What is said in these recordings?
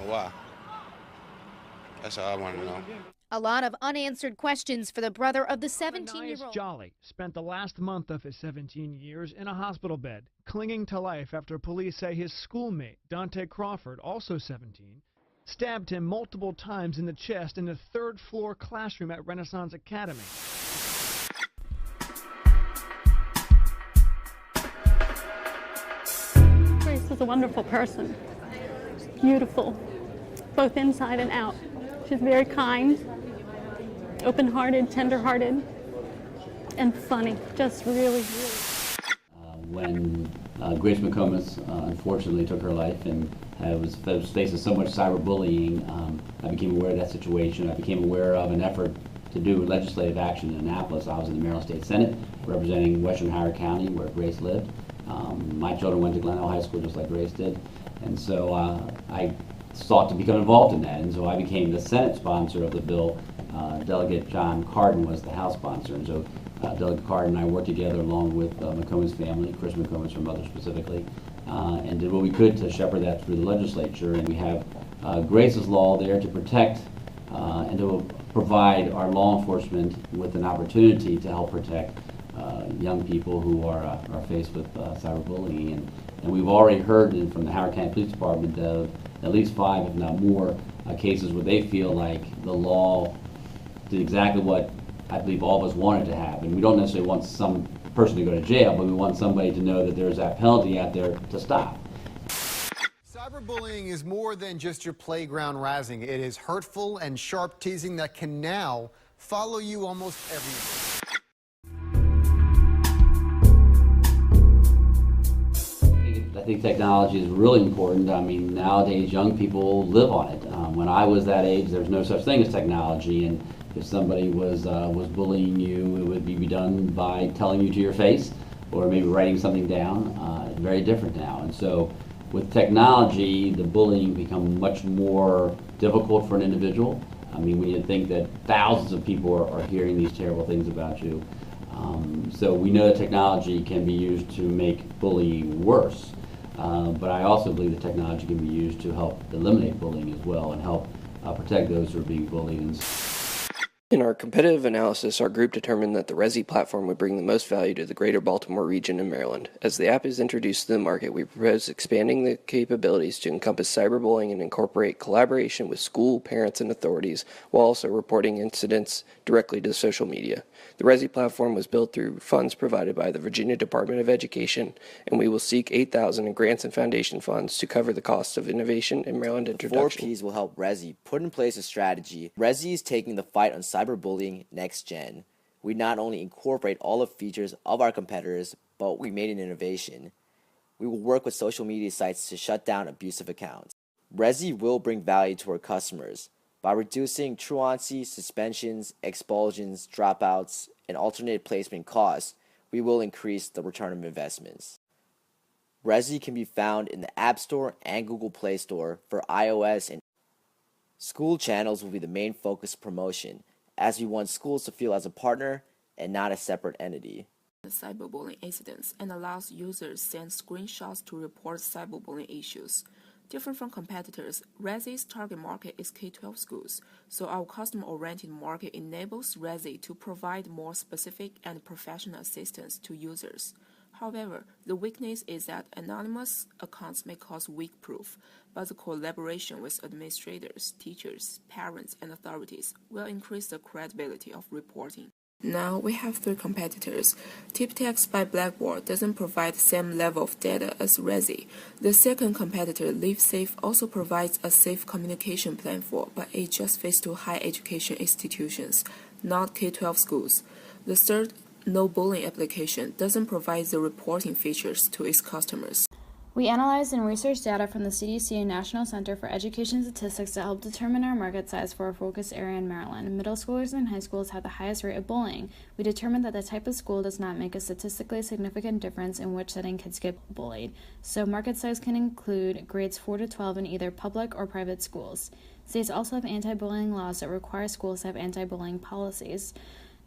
know why. That's all I want to know. A lot of unanswered questions for the brother of the 17-year-old. Jolly spent the last month of his 17 years in a hospital bed, clinging to life after police say his schoolmate, Dante Crawford, also 17, stabbed him multiple times in the chest in a third-floor classroom at Renaissance Academy. Grace is a wonderful person, beautiful, both inside and out. She's very kind, open-hearted, tender-hearted, and funny, just really. When Grace McComas unfortunately took her life and was facing so much cyberbullying, I became aware of that situation. I became aware of an effort to do legislative action in Annapolis. I was in the Maryland State Senate representing Western Howard County where Grace lived. My children went to Glenelg High School just like Grace did, and so I sought to become involved in that, and so I became the Senate sponsor of the bill. Delegate John Cardin was the House sponsor, and so Delegate Cardin and I worked together along with McComas family, Chris McComas, her mother specifically, and did what we could to shepherd that through the legislature. And we have Grace's Law there to protect and to provide our law enforcement with an opportunity to help protect young people who are faced with cyberbullying. And we've already heard from the Howard County Police Department of at least 5, if not more, cases where they feel like the law did exactly what I believe all of us wanted to happen. We don't necessarily want some person to go to jail, but we want somebody to know that there's that penalty out there to stop. Cyberbullying is more than just your playground razzing. It is hurtful and sharp teasing that can now follow you almost everywhere. I think technology is really important. I mean, nowadays young people live on it. When I was that age, there was no such thing as technology, and if somebody was bullying you, it would be done by telling you to your face, or maybe writing something down. It's very different now, and so with technology, the bullying becomes much more difficult for an individual. I mean, when you think that thousands of people are hearing these terrible things about you, so we know that technology can be used to make bullying worse. But I also believe that technology can be used to help eliminate bullying as well and help protect those who are being bullied. In our competitive analysis, our group determined that the Rezi platform would bring the most value to the greater Baltimore region in Maryland. As the app is introduced to the market, we propose expanding the capabilities to encompass cyberbullying and incorporate collaboration with school, parents, and authorities, while also reporting incidents directly to social media. The Rezi platform was built through funds provided by the Virginia Department of Education, and we will seek $8,000 in grants and foundation funds to cover the costs of innovation and Maryland introduction. 4 Ps will help Rezi put in place a strategy. Rezi is taking the fight on cyberbullying next gen. We not only incorporate all the features of our competitors, but we made an innovation. We will work with social media sites to shut down abusive accounts. Rezi will bring value to our customers. By reducing truancy, suspensions, expulsions, dropouts, and alternate placement costs, we will increase the return of investments. Rezi can be found in the App Store and Google Play Store for iOS, and school channels will be the main focus of promotion, as we want schools to feel as a partner and not a separate entity. Cyberbullying incidents and allows users send screenshots to report cyberbullying issues. Different from competitors, Rezi's target market is K-12 schools, so our customer-oriented market enables Rezi to provide more specific and professional assistance to users. However, the weakness is that anonymous accounts may cause weak proof, but the collaboration with administrators, teachers, parents, and authorities will increase the credibility of reporting. Now we have 3 competitors. TipText by Blackboard doesn't provide the same level of data as Rezi. The second competitor, LiveSafe, also provides a safe communication platform, but it just fits to higher education institutions, not K-12 schools. The third, No Bullying application, doesn't provide the reporting features to its customers. We analyzed and researched data from the CDC and National Center for Education Statistics to help determine our market size for our focus area in Maryland. Middle schoolers and high schools have the highest rate of bullying. We determined that the type of school does not make a statistically significant difference in which setting kids get bullied, so market size can include grades 4 to 12 in either public or private schools. States also have anti-bullying laws that require schools to have anti-bullying policies.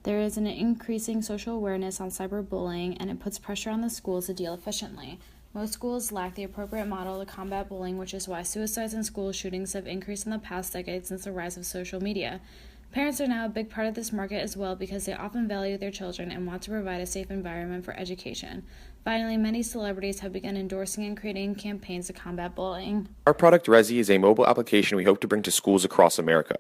There is an increasing social awareness on cyberbullying, and it puts pressure on the schools to deal efficiently. Most schools lack the appropriate model to combat bullying, which is why suicides and school shootings have increased in the past decade since the rise of social media. Parents are now a big part of this market as well because they often value their children and want to provide a safe environment for education. Finally, many celebrities have begun endorsing and creating campaigns to combat bullying. Our product, Rezi, is a mobile application we hope to bring to schools across America.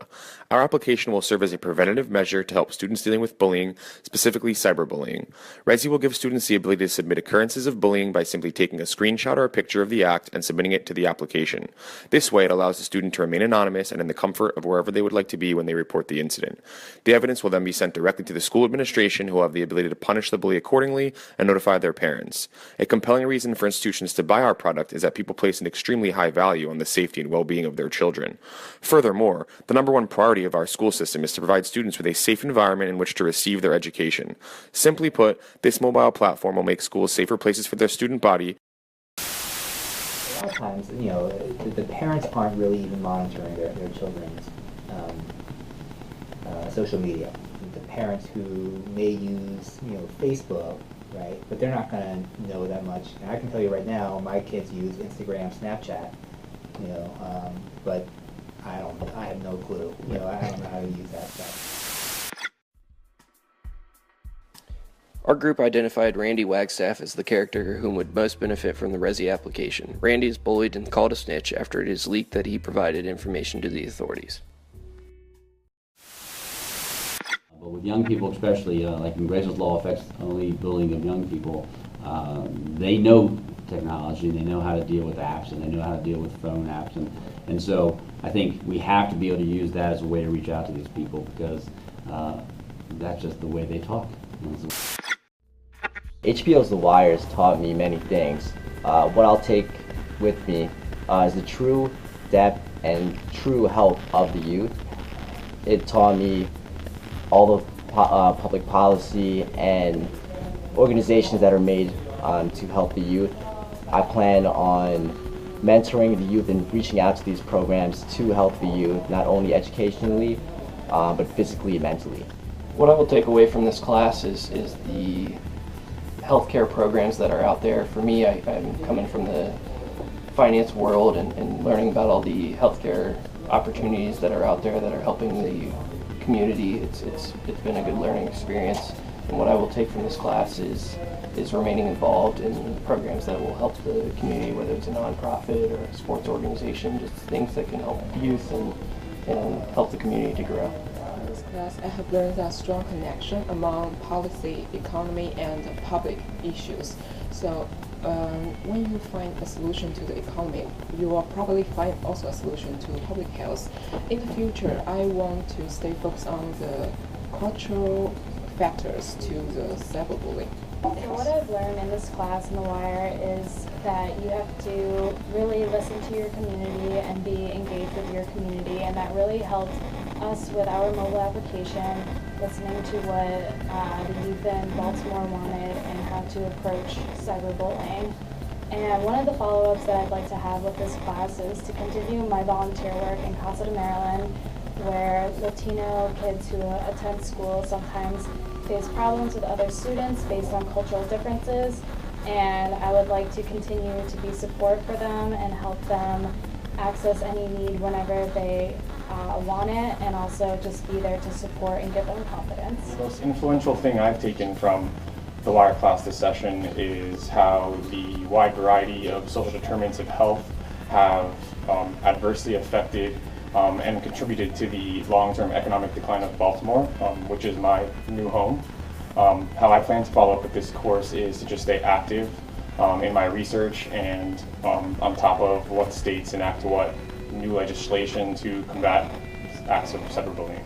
Our application will serve as a preventative measure to help students dealing with bullying, specifically cyberbullying. Rezi will give students the ability to submit occurrences of bullying by simply taking a screenshot or a picture of the act and submitting it to the application. This way, it allows the student to remain anonymous and in the comfort of wherever they would like to be when they report the incident. The evidence will then be sent directly to the school administration, who will have the ability to punish the bully accordingly and notify their parents. A compelling reason for institutions to buy our product is that people place an extremely high value on the safety and well-being of their children. Furthermore, the number one priority of our school system is to provide students with a safe environment in which to receive their education. Simply put, this mobile platform will make schools safer places for their student body. A lot of times, the parents aren't really even monitoring their children's social media. The parents who may use, Facebook, right? But they're not going to know that much. And I can tell you right now, my kids use Instagram, Snapchat, but I have no clue. I don't know how to use that stuff. Our group identified Randy Wagstaff as the character whom would most benefit from the Rezi application. Randy is bullied and called a snitch after it is leaked that he provided information to the authorities. But with young people especially, like Rezi's law affects only bullying of young people, they know technology, and they know how to deal with apps, and they know how to deal with phone apps, and so I think we have to be able to use that as a way to reach out to these people, because that's just the way they talk. HBO's The Wire has taught me many things. What I'll take with me is the true depth and true health of the youth. It taught me all the public policy and organizations that are made to help the youth. I plan on mentoring the youth and reaching out to these programs to help the youth, not only educationally, but physically and mentally. What I will take away from this class is the healthcare programs that are out there. For me, I'm coming from the finance world and learning about all the healthcare opportunities that are out there that are helping the community. It's been a good learning experience, and what I will take from this class is remaining involved in programs that will help the community, whether it's a nonprofit or a sports organization, just things that can help youth and help the community to grow. In this class, I have learned a strong connection among policy, economy, and public issues. So when you find a solution to the economy, you will probably find also a solution to public health. In the future, I want to stay focused on the cultural factors to the cyberbullying. So what I've learned in this class in The Wire is that you have to really listen to your community and be engaged with your community, and that really helped us with our mobile application, listening to what the youth in Baltimore wanted and how to approach cyberbullying. And one of the follow-ups that I'd like to have with this class is to continue my volunteer work in Casa de Maryland, where Latino kids who attend school sometimes face problems with other students based on cultural differences, and I would like to continue to be support for them and help them access any need whenever they want it, and also just be there to support and give them confidence. The most influential thing I've taken from the Wire class this session is how the wide variety of social determinants of health have adversely affected and contributed to the long-term economic decline of Baltimore, which is my new home. How I plan to follow up with this course is to just stay active in my research and on top of what states enact what new legislation to combat acts of cyberbullying.